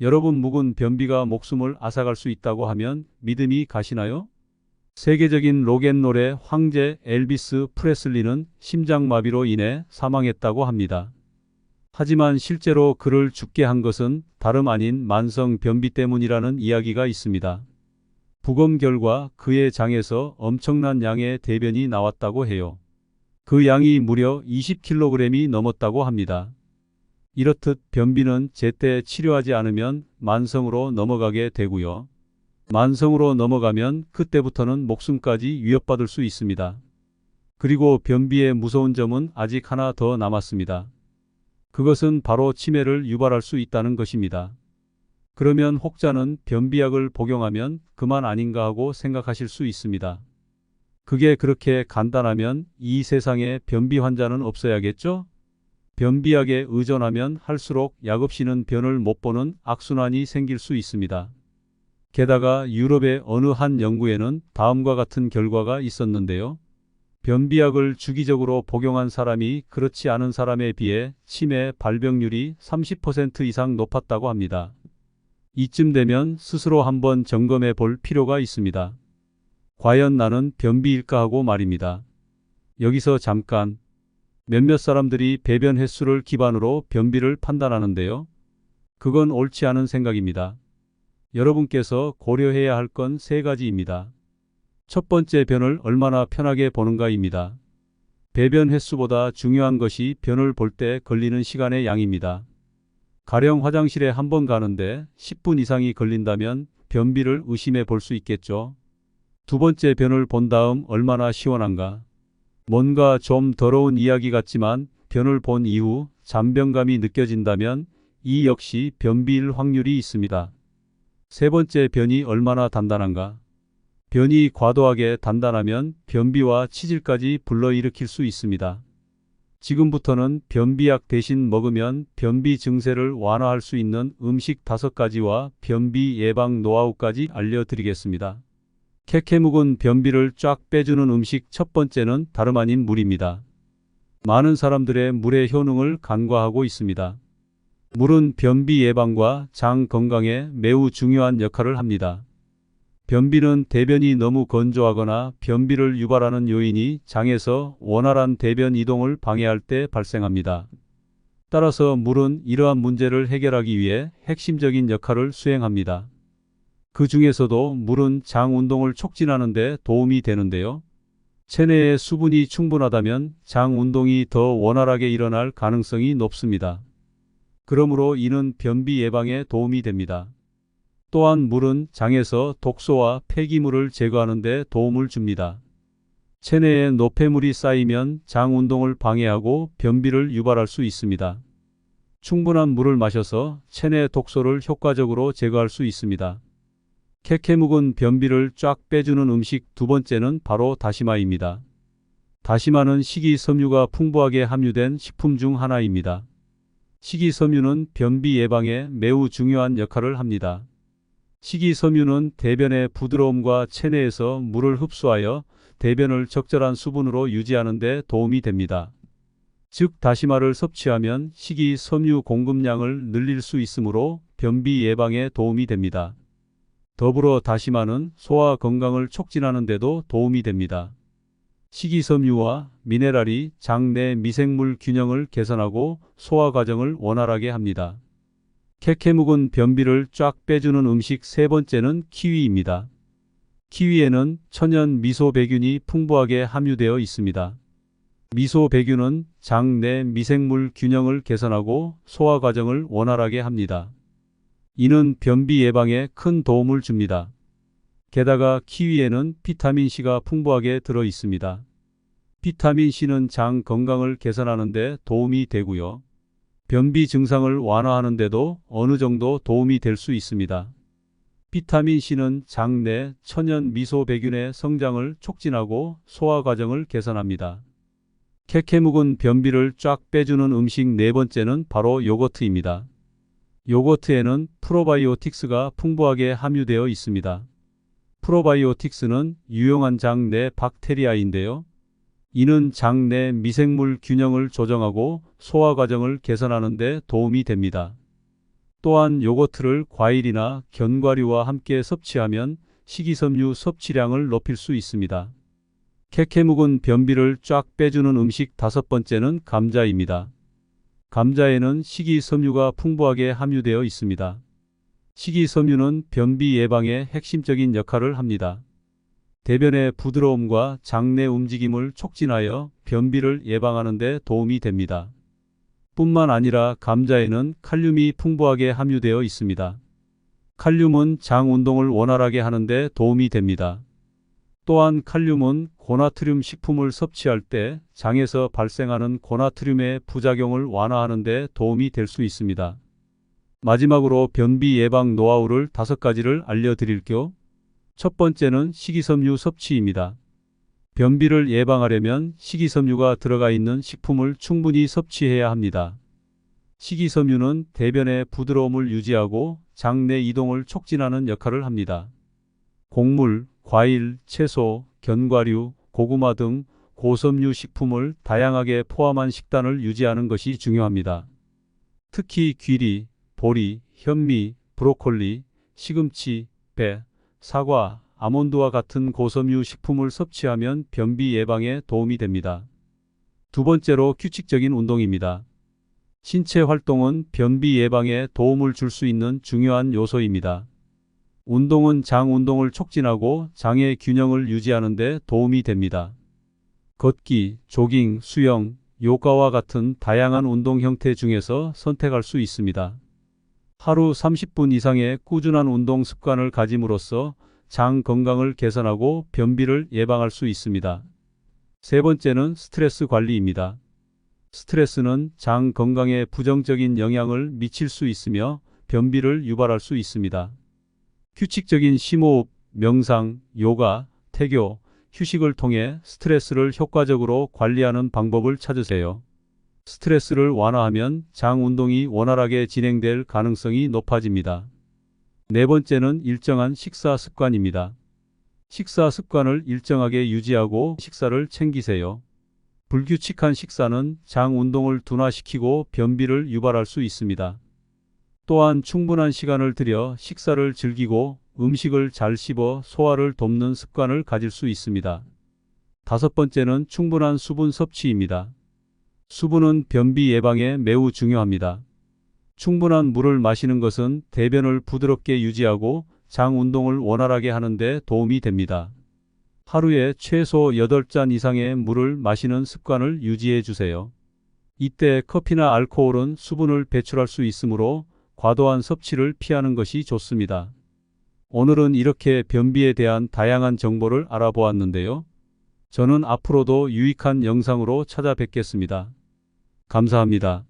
여러분, 묵은 변비가 목숨을 앗아갈 수 있다고 하면 믿음이 가시나요? 세계적인 록앤롤의 황제 엘비스 프레슬리는 심장마비로 인해 사망했다고 합니다. 하지만 실제로 그를 죽게 한 것은 다름 아닌 만성 변비 때문이라는 이야기가 있습니다. 부검 결과 그의 장에서 엄청난 양의 대변이 나왔다고 해요. 그 양이 무려 20kg이 넘었다고 합니다. 이렇듯 변비는 제때 치료하지 않으면 만성으로 넘어가게 되고요. 만성으로 넘어가면 그때부터는 목숨까지 위협받을 수 있습니다. 그리고 변비의 무서운 점은 아직 하나 더 남았습니다. 그것은 바로 치매를 유발할 수 있다는 것입니다. 그러면 혹자는 변비약을 복용하면 그만 아닌가 하고 생각하실 수 있습니다. 그게 그렇게 간단하면 이 세상에 변비 환자는 없어야겠죠? 변비약에 의존하면 할수록 약 없이는 변을 못 보는 악순환이 생길 수 있습니다. 게다가 유럽의 어느 한 연구에는 다음과 같은 결과가 있었는데요. 변비약을 주기적으로 복용한 사람이 그렇지 않은 사람에 비해 치매 발병률이 30% 이상 높았다고 합니다. 이쯤 되면 스스로 한번 점검해 볼 필요가 있습니다. 과연 나는 변비일까 하고 말입니다. 여기서 잠깐, 몇몇 사람들이 배변 횟수를 기반으로 변비를 판단하는데요. 그건 옳지 않은 생각입니다. 여러분께서 고려해야 할 건 세 가지입니다. 첫 번째, 변을 얼마나 편하게 보는가입니다. 배변 횟수보다 중요한 것이 변을 볼 때 걸리는 시간의 양입니다. 가령 화장실에 한 번 가는데 10분 이상이 걸린다면 변비를 의심해 볼 수 있겠죠. 두 번째, 변을 본 다음 얼마나 시원한가. 뭔가 좀 더러운 이야기 같지만 변을 본 이후 잔변감이 느껴진다면 이 역시 변비일 확률이 있습니다. 세 번째, 변이 얼마나 단단한가. 변이 과도하게 단단하면 변비와 치질까지 불러일으킬 수 있습니다. 지금부터는 변비약 대신 먹으면 변비 증세를 완화할 수 있는 음식 5가지와 변비 예방 노하우까지 알려드리겠습니다. 캐캐 묵은 변비를 쫙 빼주는 음식 첫 번째는 다름 아닌 물입니다. 많은 사람들의 물의 효능을 간과하고 있습니다. 물은 변비 예방과 장 건강에 매우 중요한 역할을 합니다. 변비는 대변이 너무 건조하거나 변비를 유발하는 요인이 장에서 원활한 대변 이동을 방해할 때 발생합니다. 따라서 물은 이러한 문제를 해결하기 위해 핵심적인 역할을 수행합니다. 그 중에서도 물은 장 운동을 촉진하는 데 도움이 되는데요. 체내에 수분이 충분하다면 장 운동이 더 원활하게 일어날 가능성이 높습니다. 그러므로 이는 변비 예방에 도움이 됩니다. 또한 물은 장에서 독소와 폐기물을 제거하는 데 도움을 줍니다. 체내에 노폐물이 쌓이면 장 운동을 방해하고 변비를 유발할 수 있습니다. 충분한 물을 마셔서 체내 독소를 효과적으로 제거할 수 있습니다. 캐캐 묵은 변비를 쫙 빼주는 음식 두 번째는 바로 다시마입니다. 다시마는 식이섬유가 풍부하게 함유된 식품 중 하나입니다. 식이섬유는 변비 예방에 매우 중요한 역할을 합니다. 식이섬유는 대변의 부드러움과 체내에서 물을 흡수하여 대변을 적절한 수분으로 유지하는 데 도움이 됩니다. 즉, 다시마를 섭취하면 식이섬유 공급량을 늘릴 수 있으므로 변비 예방에 도움이 됩니다. 더불어 다시마는 소화 건강을 촉진하는 데도 도움이 됩니다. 식이섬유와 미네랄이 장 내 미생물 균형을 개선하고 소화 과정을 원활하게 합니다. 캐캐 묵은 변비를 쫙 빼주는 음식 세 번째는 키위입니다. 키위에는 천연 미소배균이 풍부하게 함유되어 있습니다. 미소배균은 장 내 미생물 균형을 개선하고 소화 과정을 원활하게 합니다. 이는 변비 예방에 큰 도움을 줍니다. 게다가 키위에는 비타민C가 풍부하게 들어 있습니다. 비타민C는 장 건강을 개선하는 데 도움이 되고요. 변비 증상을 완화하는 데도 어느 정도 도움이 될 수 있습니다. 비타민C는 장 내 천연 미소배균의 성장을 촉진하고 소화 과정을 개선합니다. 캐캐 묵은 변비를 쫙 빼주는 음식 네 번째는 바로 요거트입니다. 요거트에는 프로바이오틱스가 풍부하게 함유되어 있습니다. 프로바이오틱스는 유용한 장 내 박테리아인데요. 이는 장 내 미생물 균형을 조정하고 소화 과정을 개선하는 데 도움이 됩니다. 또한 요거트를 과일이나 견과류와 함께 섭취하면 식이섬유 섭취량을 높일 수 있습니다. 캐캐 묵은 변비를 쫙 빼주는 음식 5번째는 감자입니다. 감자에는 식이섬유가 풍부하게 함유되어 있습니다. 식이섬유는 변비 예방에 핵심적인 역할을 합니다. 대변의 부드러움과 장내 움직임을 촉진하여 변비를 예방하는 데 도움이 됩니다. 뿐만 아니라 감자에는 칼륨이 풍부하게 함유되어 있습니다. 칼륨은 장 운동을 원활하게 하는 데 도움이 됩니다. 또한 칼륨은 고나트륨 식품을 섭취할 때 장에서 발생하는 고나트륨의 부작용을 완화하는 데 도움이 될 수 있습니다. 마지막으로 변비 예방 노하우를 5가지를 알려드릴게요. 첫 번째는 식이섬유 섭취입니다. 변비를 예방하려면 식이섬유가 들어가 있는 식품을 충분히 섭취해야 합니다. 식이섬유는 대변의 부드러움을 유지하고 장내 이동을 촉진하는 역할을 합니다. 곡물, 과일, 채소, 견과류, 고구마 등 고섬유 식품을 다양하게 포함한 식단을 유지하는 것이 중요합니다. 특히 귀리, 보리, 현미, 브로콜리, 시금치, 배, 사과, 아몬드와 같은 고섬유 식품을 섭취하면 변비 예방에 도움이 됩니다. 두 번째로 규칙적인 운동입니다. 신체 활동은 변비 예방에 도움을 줄 수 있는 중요한 요소입니다. 운동은 장 운동을 촉진하고 장의 균형을 유지하는 데 도움이 됩니다. 걷기, 조깅, 수영, 요가와 같은 다양한 운동 형태 중에서 선택할 수 있습니다. 하루 30분 이상의 꾸준한 운동 습관을 가짐으로써 장 건강을 개선하고 변비를 예방할 수 있습니다. 세 번째는 스트레스 관리입니다. 스트레스는 장 건강에 부정적인 영향을 미칠 수 있으며 변비를 유발할 수 있습니다. 규칙적인 심호흡, 명상, 요가, 태교, 휴식을 통해 스트레스를 효과적으로 관리하는 방법을 찾으세요. 스트레스를 완화하면 장 운동이 원활하게 진행될 가능성이 높아집니다. 네 번째는 일정한 식사 습관입니다. 식사 습관을 일정하게 유지하고 식사를 챙기세요. 불규칙한 식사는 장 운동을 둔화시키고 변비를 유발할 수 있습니다. 또한 충분한 시간을 들여 식사를 즐기고 음식을 잘 씹어 소화를 돕는 습관을 가질 수 있습니다. 5번째는 충분한 수분 섭취입니다. 수분은 변비 예방에 매우 중요합니다. 충분한 물을 마시는 것은 대변을 부드럽게 유지하고 장 운동을 원활하게 하는 데 도움이 됩니다. 하루에 최소 8잔 이상의 물을 마시는 습관을 유지해 주세요. 이때 커피나 알코올은 수분을 배출할 수 있으므로 과도한 섭취를 피하는 것이 좋습니다. 오늘은 이렇게 변비에 대한 다양한 정보를 알아보았는데요. 저는 앞으로도 유익한 영상으로 찾아뵙겠습니다. 감사합니다.